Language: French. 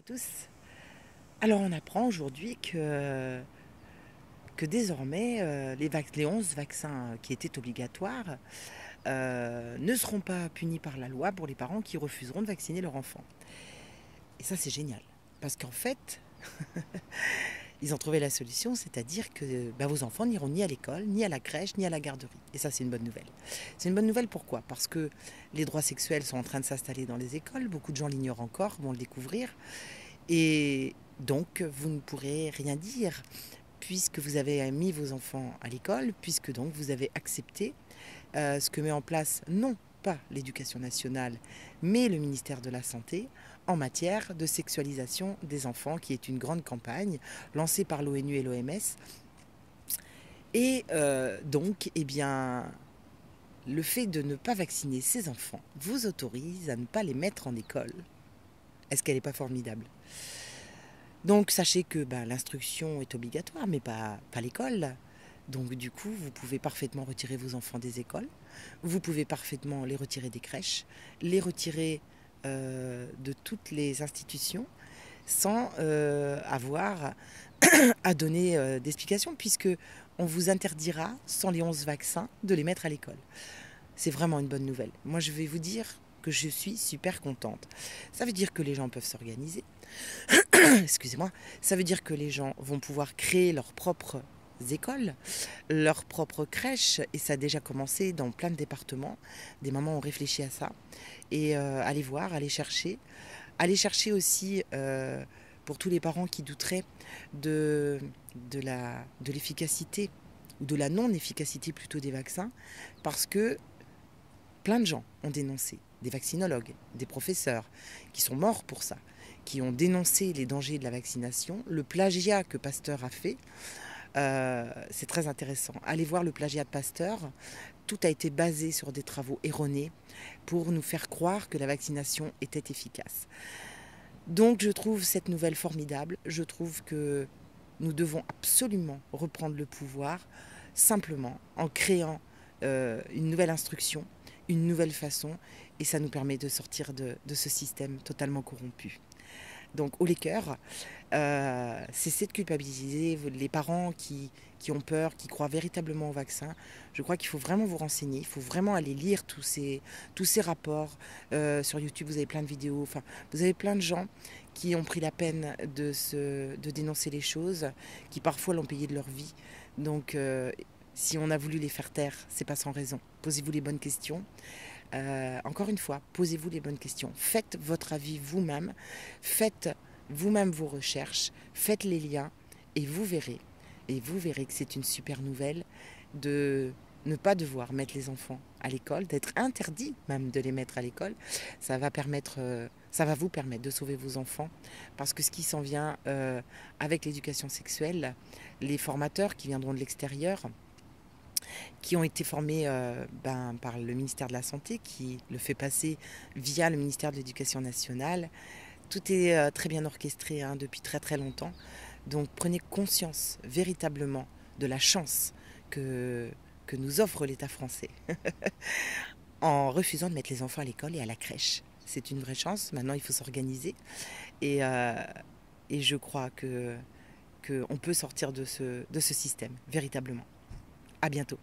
tous. Alors on apprend aujourd'hui que désormais les 11 vaccins qui étaient obligatoires ne seront pas punis par la loi pour les parents qui refuseront de vacciner leur enfant. Et ça c'est génial, parce qu'en fait, ils ont trouvé la solution, c'est-à-dire que vos enfants n'iront ni à l'école, ni à la crèche, ni à la garderie. Et ça c'est une bonne nouvelle. C'est une bonne nouvelle pourquoi? Parce que les droits sexuels sont en train de s'installer dans les écoles, beaucoup de gens l'ignorent encore, vont le découvrir. Et donc, vous ne pourrez rien dire puisque vous avez mis vos enfants à l'école, puisque donc vous avez accepté ce que met en place non pas l'éducation nationale, mais le ministère de la Santé en matière de sexualisation des enfants, qui est une grande campagne lancée par l'ONU et l'OMS. Et donc, eh bien, le fait de ne pas vacciner ces enfants vous autorise à ne pas les mettre en école. Est-ce qu'elle n'est pas formidable ? Donc sachez que l'instruction est obligatoire, mais pas l'école. Donc du coup, vous pouvez parfaitement retirer vos enfants des écoles, vous pouvez parfaitement les retirer des crèches, les retirer de toutes les institutions sans avoir à donner d'explications, puisque on vous interdira, sans les 11 vaccins, de les mettre à l'école. C'est vraiment une bonne nouvelle. Moi, je vais vous dire que je suis super contente. Ça veut dire que les gens peuvent s'organiser. Excusez-moi. Ça veut dire que les gens vont pouvoir créer leurs propres écoles, leurs propres crèches, et ça a déjà commencé dans plein de départements. Des mamans ont réfléchi à ça. Et allez voir, allez chercher. Allez chercher aussi, pour tous les parents qui douteraient de l'efficacité, ou de la non-efficacité plutôt des vaccins, parce que plein de gens ont dénoncé, des vaccinologues, des professeurs, qui sont morts pour ça, qui ont dénoncé les dangers de la vaccination, le plagiat que Pasteur a fait. C'est très intéressant. Allez voir le plagiat de Pasteur. Tout a été basé sur des travaux erronés pour nous faire croire que la vaccination était efficace. Donc je trouve cette nouvelle formidable. Je trouve que nous devons absolument reprendre le pouvoir, simplement en créant une nouvelle instruction, une nouvelle façon, et ça nous permet de sortir de ce système totalement corrompu. Donc, haut les cœurs, cessez de culpabiliser les parents qui ont peur, qui croient véritablement au vaccin. Je crois qu'il faut vraiment vous renseigner, il faut vraiment aller lire tous ces rapports. Sur YouTube, vous avez plein de vidéos, enfin, vous avez plein de gens qui ont pris la peine de dénoncer les choses, qui parfois l'ont payé de leur vie. Donc, si on a voulu les faire taire, c'est pas sans raison. Posez-vous les bonnes questions. Encore une fois, posez-vous les bonnes questions. Faites votre avis vous-même. Faites vous-même vos recherches. Faites les liens et vous verrez. Et vous verrez que c'est une super nouvelle de ne pas devoir mettre les enfants à l'école, d'être interdit même de les mettre à l'école. Ça va vous permettre de sauver vos enfants, parce que ce qui s'en vient avec l'éducation sexuelle, les formateurs qui viendront de l'extérieur, qui ont été formés par le ministère de la Santé, qui le fait passer via le ministère de l'Éducation nationale. Tout est très bien orchestré depuis très très longtemps. Donc prenez conscience véritablement de la chance que nous offre l'État français en refusant de mettre les enfants à l'école et à la crèche. C'est une vraie chance. Maintenant, il faut s'organiser. Et je crois qu'on peut sortir de ce système, véritablement. À bientôt.